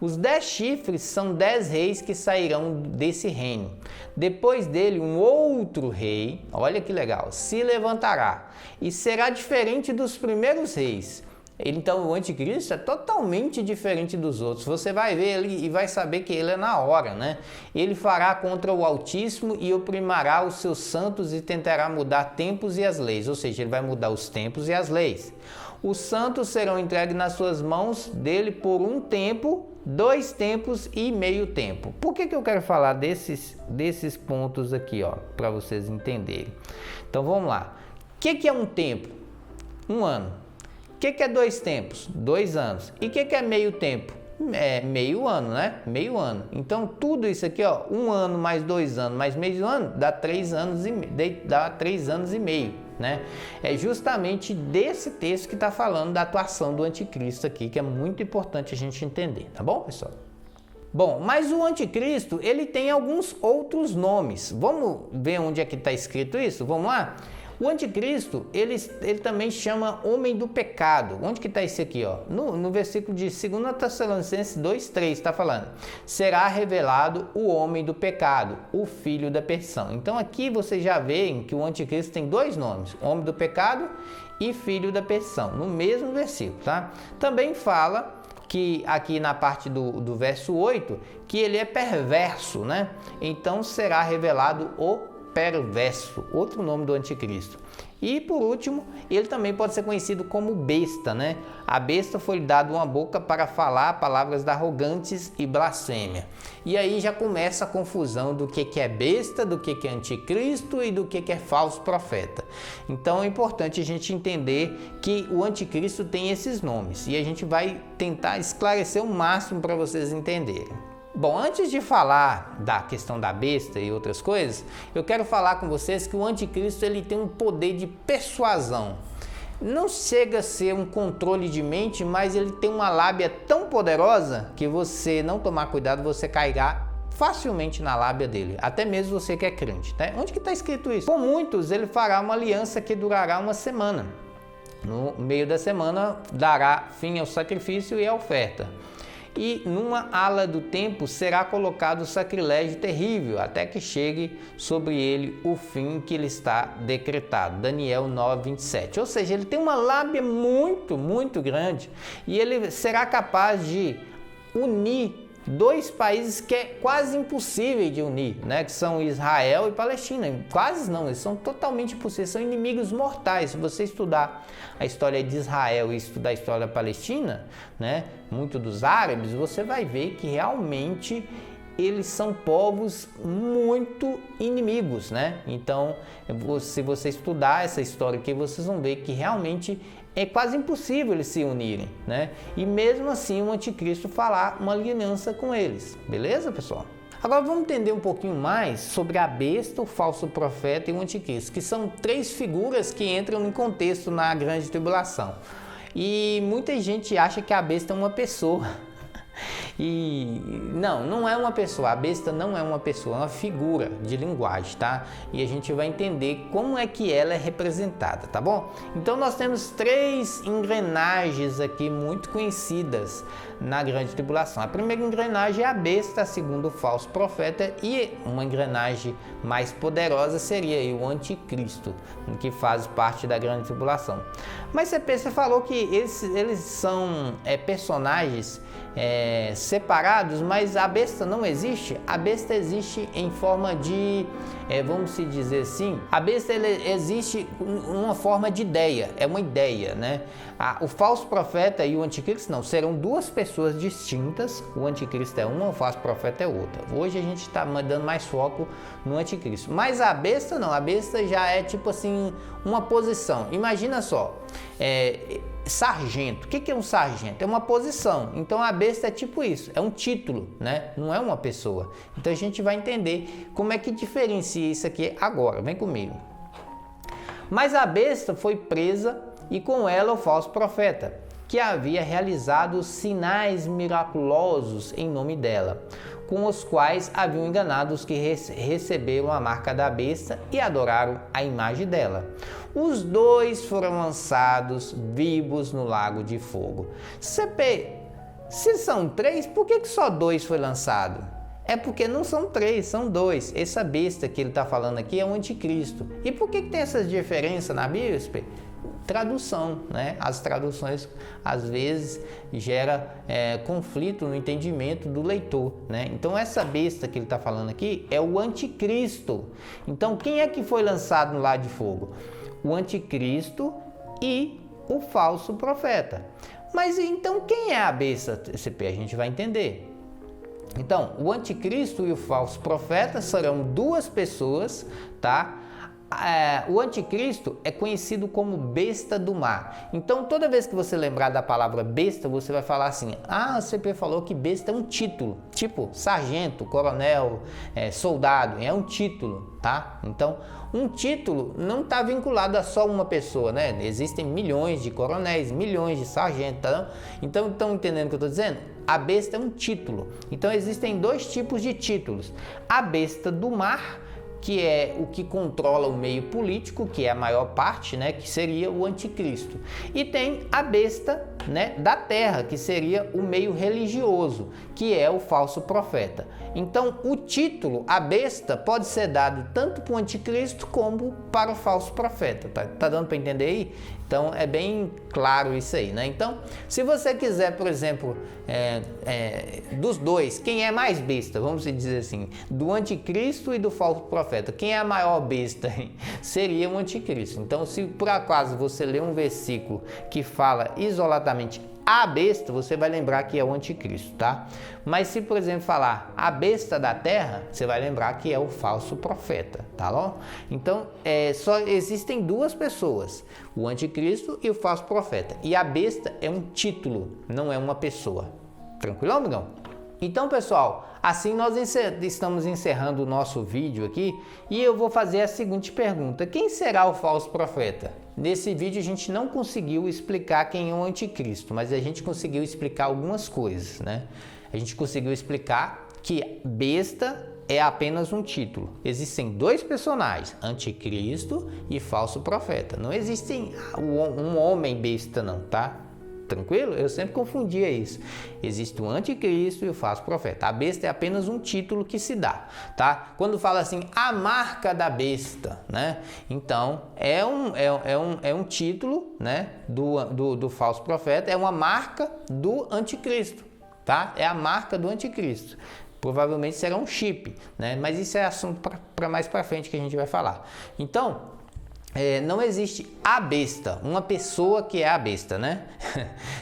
os 10 chifres são 10 reis que sairão desse reino. Depois dele, um outro rei, olha que legal, se levantará e será diferente dos primeiros reis. Então o anticristo é totalmente diferente dos outros. Você vai ver ele e vai saber que ele é na hora, né? Ele fará contra o Altíssimo e oprimirá os seus santos e tentará mudar tempos e as leis. Ou seja, ele vai mudar os tempos e as leis. Os santos serão entregues nas suas mãos dele por um tempo, 2 tempos e meio tempo. Por que eu quero falar desses pontos aqui, ó, para vocês entenderem? Então vamos lá. O que é um tempo? 1 ano. O que é 2 tempos? 2 anos. E o que é meio tempo? É meio ano, né? Meio ano. Então, tudo isso aqui, ó, 1 ano mais 2 anos mais meio ano, dá 3 anos e meio, né? É justamente desse texto que está falando da atuação do anticristo aqui, que é muito importante a gente entender, tá bom, pessoal? Bom, mas o anticristo, ele tem alguns outros nomes. Vamos ver onde é que está escrito isso? Vamos lá? O anticristo, ele também chama homem do pecado. Onde que está isso aqui? Ó? No versículo de 2 Tessalonicenses 2:3 está falando: será revelado o homem do pecado, o filho da perdição. Então aqui você já vê que o anticristo tem 2 nomes: homem do pecado e filho da perdição, no mesmo versículo, tá? Também fala que aqui na parte do verso 8, que ele é perverso, né? Então será revelado o perverso, outro nome do anticristo. E por último, ele também pode ser conhecido como besta, né? A besta foi dada uma boca para falar palavras arrogantes e blasfêmia. E aí já começa a confusão do que é besta, do que é anticristo e do que é falso profeta. Então é importante a gente entender que o anticristo tem esses nomes e a gente vai tentar esclarecer o máximo para vocês entenderem. Bom, antes de falar da questão da besta e outras coisas, eu quero falar com vocês que o anticristo ele tem um poder de persuasão. Não chega a ser um controle de mente, mas ele tem uma lábia tão poderosa que você não tomar cuidado, você cairá facilmente na lábia dele, até mesmo você que é crente, tá? Onde que está escrito isso? Com muitos ele fará uma aliança que durará 1 semana. No meio da semana dará fim ao sacrifício e à oferta. E numa ala do tempo será colocado o sacrilégio terrível, até que chegue sobre ele o fim que lhe está decretado. Daniel 9:27. Ou seja, ele tem uma lábia muito, muito grande e ele será capaz de unir 2 países que é quase impossível de unir, né? Que são Israel e Palestina. Quase não, eles são totalmente impossíveis, são inimigos mortais. Se você estudar a história de Israel e estudar a história da Palestina, né? Muito dos árabes, você vai ver que realmente eles são povos muito inimigos, né? Então, se você estudar essa história aqui, vocês vão ver que realmente é quase impossível eles se unirem, né? E mesmo assim o anticristo fará uma aliança com eles, beleza, pessoal? Agora vamos entender um pouquinho mais sobre a besta, o falso profeta e o anticristo, que são 3 figuras que entram em contexto na grande tribulação. E muita gente acha que a besta é uma pessoa. E não é uma pessoa, a besta não é uma pessoa, é uma figura de linguagem, tá? E a gente vai entender como é que ela é representada, tá bom? Então nós temos 3 engrenagens aqui muito conhecidas na grande tribulação. A primeira engrenagem é a besta, a segunda o falso profeta e uma engrenagem mais poderosa seria aí o anticristo, que faz parte da grande tribulação. Mas você falou que eles são personagens separados, mas a besta não existe. A besta existe em forma de, vamos se dizer assim, a besta existe uma forma de ideia, é uma ideia, né? O falso profeta e o anticristo não, serão 2 pessoas distintas. O anticristo é uma, o falso profeta é outra. Hoje a gente está dando mais foco no anticristo, mas a besta não, a besta já é tipo assim, uma posição. Imagina só, sargento. O que é um sargento? É uma posição. Então a besta é tipo isso, é um título, né? Não é uma pessoa. Então a gente vai entender como é que diferencia isso aqui agora. Vem comigo. Mas a besta foi presa e com ela o falso profeta, que havia realizado sinais miraculosos em nome dela, com os quais haviam enganado os que receberam a marca da besta e adoraram a imagem dela. Os dois foram lançados vivos no lago de fogo. CP, se são 3, por que só 2 foi lançado? É porque não são 3, são 2. Essa besta que ele está falando aqui é o anticristo. E por que tem essas diferenças na Bíblia, CP? Tradução, né? As traduções às vezes gera conflito no entendimento do leitor, né? Então essa besta que ele está falando aqui é o anticristo. Então quem é que foi lançado no lago de fogo? O anticristo e o falso profeta. Mas então quem é a besta, CP? A gente vai entender. Então, o anticristo e o falso profeta serão 2 pessoas, tá? O anticristo é conhecido como besta do mar. Então, toda vez que você lembrar da palavra besta, você vai falar assim: ah, o CP falou que besta é um título, tipo sargento, coronel, soldado, é um título, tá? Então, um título não está vinculado a só uma pessoa, né? Existem milhões de coronéis, milhões de sargentos, tá? Então, estão entendendo o que eu estou dizendo? A besta é um título. Então, existem 2 tipos de títulos: a besta do mar, que é o que controla o meio político, que é a maior parte, né, que seria o anticristo. E tem a besta, né, da terra, que seria o meio religioso, que é o falso profeta. Então, o título, a besta, pode ser dado tanto para o anticristo como para o falso profeta. Tá dando para entender aí? Então, é bem claro isso aí, né? Então, se você quiser, por exemplo, dos 2, quem é mais besta, vamos dizer assim, do anticristo e do falso profeta, quem é a maior besta? Seria o anticristo. Então, se por acaso você ler um versículo que fala isoladamente a besta, você vai lembrar que é o anticristo, tá? Mas se, por exemplo, falar a besta da terra, você vai lembrar que é o falso profeta, tá bom? Então, só existem 2 pessoas, o anticristo e o falso profeta. E a besta é um título, não é uma pessoa. Tranquilo, amigão? Então, pessoal, assim nós estamos encerrando o nosso vídeo aqui e eu vou fazer a seguinte pergunta: quem será o falso profeta? Nesse vídeo a gente não conseguiu explicar quem é o anticristo, mas a gente conseguiu explicar algumas coisas, né? A gente conseguiu explicar que besta é apenas um título. Existem 2 personagens, anticristo e falso profeta. Não existe um homem besta não, tá? Tranquilo? Eu sempre confundia isso. Existe o anticristo e o falso profeta. A besta é apenas um título que se dá, tá? Quando fala assim, a marca da besta, né? Então, é um título, né? Do falso profeta, é uma marca do anticristo, tá? É a marca do anticristo. Provavelmente será um chip, né? Mas isso é assunto para mais para frente que a gente vai falar. Então, não existe a besta, uma pessoa que é a besta, né?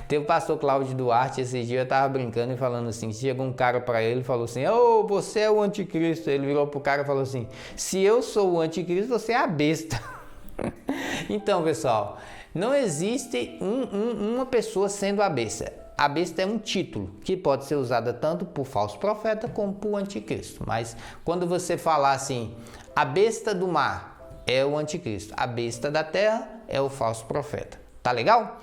Tem o pastor Cláudio Duarte, esses dias eu estava brincando e falando assim, chegou um cara para ele e falou assim, ô, você é o anticristo. Ele virou pro cara e falou assim, se eu sou o anticristo, você é a besta. Então, pessoal, não existe uma pessoa sendo a besta. A besta é um título que pode ser usada tanto por falso profeta como por anticristo. Mas quando você falar assim, a besta do mar é o anticristo, a besta da terra é o falso profeta. Tá legal?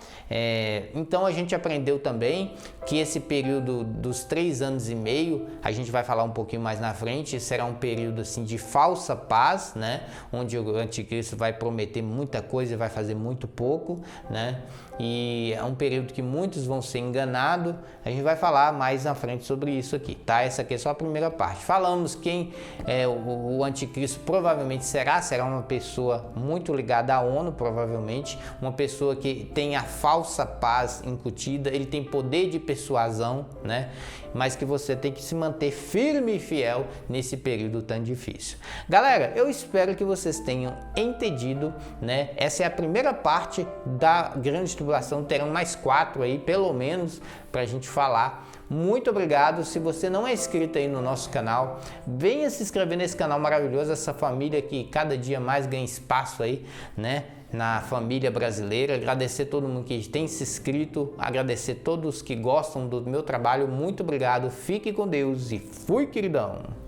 Então a gente aprendeu também que esse período dos 3 anos e meio, a gente vai falar um pouquinho mais na frente, será um período assim de falsa paz, né? Onde o anticristo vai prometer muita coisa e vai fazer muito pouco, né? E é um período que muitos vão ser enganados. A gente vai falar mais na frente sobre isso aqui, tá? Essa aqui é só a primeira parte. Falamos quem o anticristo provavelmente será uma pessoa muito ligada à ONU, provavelmente, uma pessoa que tem a falsa paz incutida, ele tem poder de persuasão, né? Mas que você tem que se manter firme e fiel nesse período tão difícil. Galera, eu espero que vocês tenham entendido, né? Essa é a primeira parte da grande tribulação, terão mais 4 aí, pelo menos, para a gente falar. Muito obrigado. Se você não é inscrito aí no nosso canal, venha se inscrever nesse canal maravilhoso, essa família que cada dia mais ganha espaço aí, né? Na família brasileira. Agradecer todo mundo que tem se inscrito, agradecer todos que gostam do meu trabalho. Muito obrigado, fique com Deus e fui, queridão!